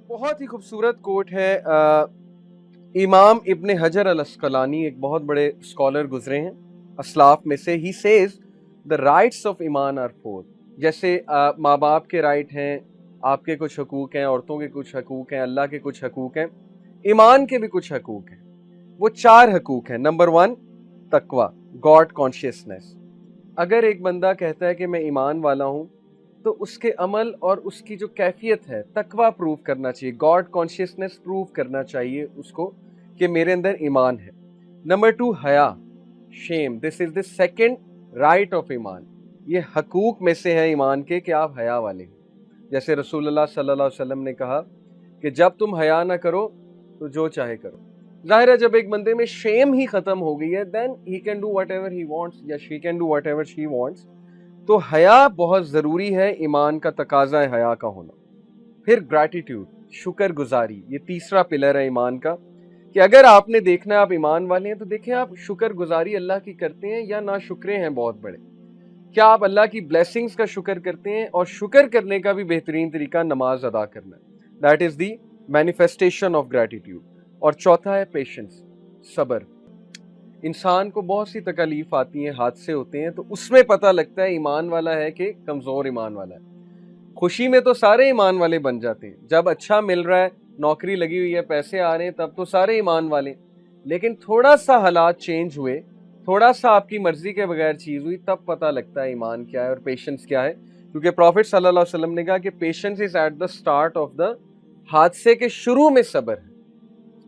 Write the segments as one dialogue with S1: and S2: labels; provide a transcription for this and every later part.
S1: बहुत ही खूबसूरत कोट है। इमाम इब्न हजर अल अस्कलानी एक बहुत बड़े स्कॉलर गुजरे हैं असलाफ में से। He says the rights of ईमान आर फोर। जैसे माँ बाप के राइट हैं, आपके कुछ हकूक़ हैं, औरतों के कुछ हकूक़ हैं, अल्लाह के कुछ हकूक़ हैं, ईमान के भी कुछ हकूक़ हैं। वो 4 हकूक़ हैं। नंबर 1 तकवा, गॉड कॉन्शियसनेस। अगर एक बंदा कहता है कि मैं ईमान वाला हूँ तो उसके अमल और उसकी जो कैफियत है तकवा प्रूव करना चाहिए, गॉड कॉन्शियसनेस प्रूव करना चाहिए उसको कि मेरे अंदर ईमान है। नंबर 2 हया, shame. This is the second right of ईमान। ये हकूक में से है ईमान के कि आप हया वाले हैं। जैसे रसूलुल्लाह सल्लल्लाहु अलैहि वसल्लम ने कहा कि जब तुम हया ना करो तो जो चाहे करो। जाहिर है जब एक बंदे में शेम ही खत्म हो गई है then he can do whatever he wants या she can do whatever she wants. तो हया बहुत ज़रूरी है, ईमान का तकाजा है हया का होना। फिर ग्रैटिट्यूड, शुक्र गुजारी, ये तीसरा पिलर है ईमान का कि अगर आपने देखना है आप ईमान वाले हैं तो देखें आप शुक्र गुजारी अल्लाह की करते हैं या ना शुक्रे हैं बहुत बड़े। क्या आप अल्लाह की ब्लेसिंग्स का शुक्र करते हैं? और शुक्र करने का भी बेहतरीन तरीका नमाज अदा करना है। That is the manifestation of gratitude. और चौथा है पेशेंस, सब्र। इंसान को बहुत सी तकलीफ आती हैं, हादसे होते हैं, तो उसमें पता लगता है ईमान वाला है कि कमज़ोर ईमान वाला है। खुशी में तो सारे ईमान वाले बन जाते हैं, जब अच्छा मिल रहा है, नौकरी लगी हुई है, पैसे आ रहे हैं, तब तो सारे ईमान वाले। लेकिन थोड़ा सा हालात चेंज हुए, थोड़ा सा आपकी मर्जी के बगैर चीज़ हुई, तब पता लगता है ईमान क्या है और पेशेंस क्या है। क्योंकि प्रॉफिट सल्लल्लाहु अलैहि वसल्लम ने कहा कि patience is at the start of the, हादसे के शुरू में सब्र है।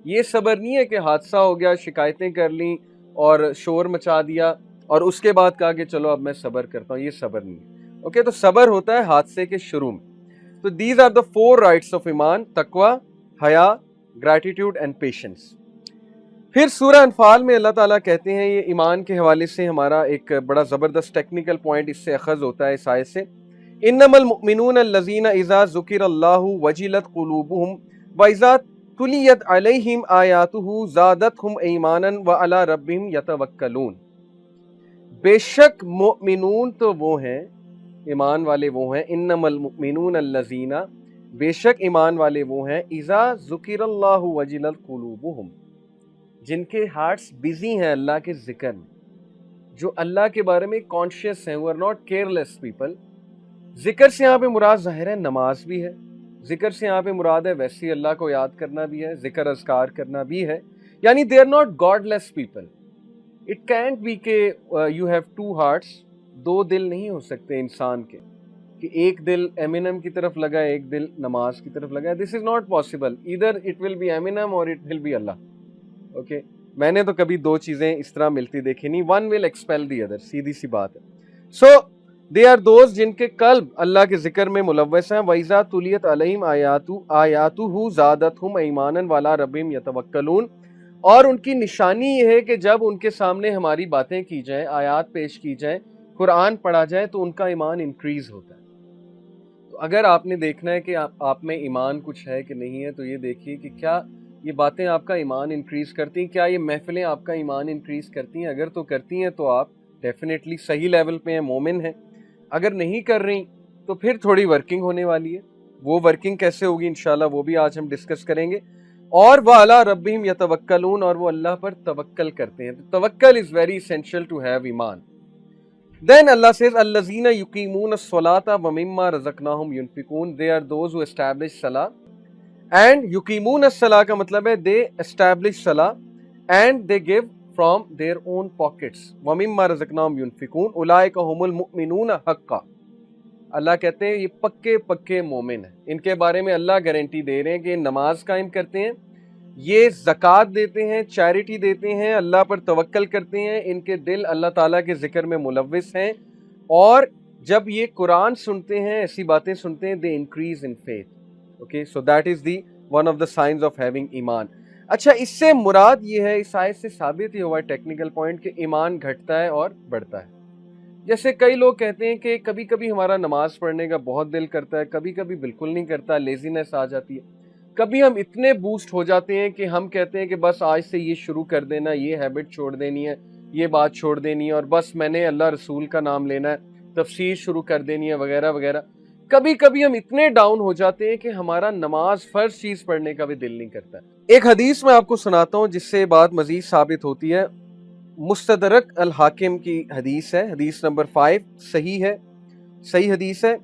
S1: ये सब्र नहीं है कि हादसा हो गया, शिकायतें कर ली और शोर मचा दिया और उसके बाद कहा कि चलो अब मैं सब्र करता हूँ, ये सब्र नहीं है। ओके, तो सब्र होता है हादसे के शुरू में। तो these are the 4 rights of ईमान, तकवा, हया, ग्रैटिट्यूड एंड पेशेंस। फिर सूरह अनफाल में अल्लाह ताला कहते हैं, ये ईमान के हवाले से हमारा एक बड़ा ज़बरदस्त टेक्निकल पॉइंट इससे अखज़ होता है इस आयत से। इन्नमल मुमिनून अल्लज़ीना इज़ा ज़ुकिरल्लाहु वजिलत क़ुलूबुहुम व इज़ा तुलियत अलैहिम आयातुहु ज़ादतहुम ईमानन व अला रब्बिहिम यतवक्कलून। बेशक मुमिनून तो वो हैं, ईमान वाले वो हैं, इन्नमल मुमिनून अल्लज़ीना, बेशक ईमान वाले वो हैं, इज़ा ज़ुकिरल्लाहु वजिलत क़ुलूबुहुम, जिनके हार्ट्स बिजी हैं अल्लाह के जिक्र में, जो अल्लाह के बारे में कॉन्शियस हैं, वो आर नॉट केयरलेस पीपल। जिक्र से यहाँ पे मुराद ज़ाहिर है नमाज भी है, जिक्र से यहाँ पे मुराद है वैसे ही अल्लाह को याद करना भी है, जिक्र अज़कार करना भी है। यानी they are not godless people. It can't be के यू हैव 2 हार्ट्स, 2 दिल नहीं हो सकते इंसान के, कि एक दिल एमिनम की तरफ लगा है, एक दिल नमाज की तरफ लगा है। This is not possible. Either it will be एमिनम और इट विल बी अल्लाह। ओके, मैंने तो कभी 2 चीजें इस तरह मिलती देखी नहीं। One will expel the other, सीधी सी बात है। सो दे आर दोज जिनके कल्ब अल्लाह के जिक्र में मुलव्वस हैं। वइज़ा तुलियत अलैहिम आयातुहु ज़ादतहुम ईमानन वअला रब्बिहिम यतवक्कलून। और उनकी निशानी ये है कि जब उनके सामने हमारी बातें की जाएं, आयात पेश की जाएं, कुरान पढ़ा जाए, तो उनका ईमान इंक्रीज होता है। तो अगर आपने देखना है कि आप में ईमान कुछ है कि नहीं है, तो ये देखिए कि क्या ये बातें आपका ईमान इंक्रीज करती हैं, क्या ये महफिलें आपका ईमान इंक्रीज करती हैं। अगर तो करती हैं तो आप डेफिनेटली सही लेवल पे हैं, मोमिन हैं। अगर नहीं कर रही तो फिर थोड़ी वर्किंग होने वाली है। वो वर्किंग कैसे होगी इंशाल्लाह वो भी आज हम डिस्कस करेंगे। और वह अला रब्बिहिम यतवक्कलून, और वो अल्लाह पर तवक्कल करते हैं। तो तवक्कल is very essential to have ईमान। देन अल्लाह सेज अल्लज़ीना युकीमून अस्सलाता व मिम्मा रज़क़नाहुम युनफिकून। They are those who establish सलाह। एंड युकीमून अस्सलाह का मतलब है दे एस्टैब्लिश सलाह and they give from their own pockets. व मिम्मा रज़क़नाहुम युनफिकून उलाइका हुमुल मुमिनून हक्का। अल्लाह कहते हैं ये पक्के पक्के मोमिन हैं। इनके बारे में अल्लाह गारंटी दे रहे हैं कि नमाज कायम करते हैं, ये ज़कात देते हैं, चैरिटी देते हैं, अल्लाह पर तवक्कल करते हैं, इनके दिल अल्लाह ताला के जिक्र में मुलव्विस हैं। और जब ये कुरान सुनते हैं, ऐसी बातें सुनते हैं, they increase in faith. Okay, so that is the one of the science of having ईमान। अच्छा, इससे मुराद ये है, इस आयत से साबित ही हुआ टेक्निकल पॉइंट कि ईमान घटता है और बढ़ता है। जैसे कई लोग कहते हैं कि कभी कभी हमारा नमाज पढ़ने का बहुत दिल करता है, कभी कभी बिल्कुल नहीं करता, लेजीनेस आ जाती है। कभी हम इतने बूस्ट हो जाते हैं कि हम कहते हैं कि बस आज से ये शुरू कर देना, ये हैबिट छोड़ देनी है, ये बात छोड़ देनी है, और बस मैंने अल्लाह रसूल का नाम लेना है, तफसीर शुरू कर देनी है, वगैरह वगैरह। کبھی کبھی ہم اتنے ڈاؤن ہو جاتے ہیں کہ ہمارا نماز فرض چیز پڑھنے کا بھی دل نہیں کرتا. ایک حدیث میں آپ کو سناتا ہوں جس سے بات مزید ثابت ہوتی ہے. مستدرک الحاکم کی حدیث ہے, حدیث نمبر 5, صحیح ہے, صحیح حدیث ہے.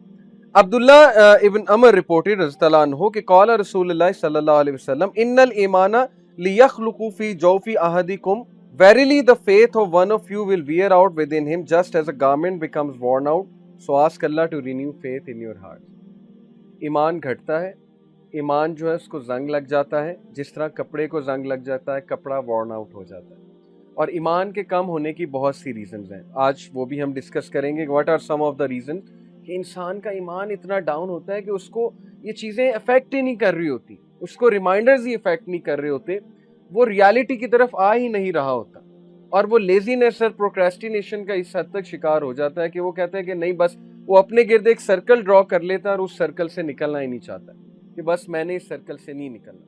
S1: عبداللہ ابن عمر رپورٹڈ رضی اللہ عنہ کہ قال رسول اللہ صلی اللہ علیہ وسلم ان الایمان لیخلق فی جوف احدکم verily the faith of one of you will wear out within him just as a garment becomes worn out, so ask Allah to renew faith in your heart. ایمان گھٹتا ہے, ایمان جو ہے اس کو زنگ لگ جاتا ہے, جس طرح کپڑے کو زنگ لگ جاتا ہے, کپڑا worn out ہو جاتا ہے. اور ایمان کے کم ہونے کی بہت سی ریزنز ہیں, آج وہ بھی ہم ڈسکس کریں گے. What are some of the reason کہ انسان کا ایمان اتنا ڈاؤن ہوتا ہے کہ اس کو یہ چیزیں افیکٹ ہی نہیں کر رہی ہوتی, اس کو ریمائنڈرز ہی افیکٹ نہیں کر رہے ہوتے, وہ ریالٹی کی طرف آ ہی نہیں رہا ہوتا, اور وہ لیزینس اور پروکریسٹینیشن کا اس حد تک شکار ہو جاتا ہے کہ وہ کہتا ہے کہ نہیں, بس وہ اپنے گرد ایک سرکل ڈرا کر لیتا ہے اور اس سرکل سے نکلنا ہی نہیں چاہتا کہ بس میں نے اس سرکل سے نہیں نکلنا.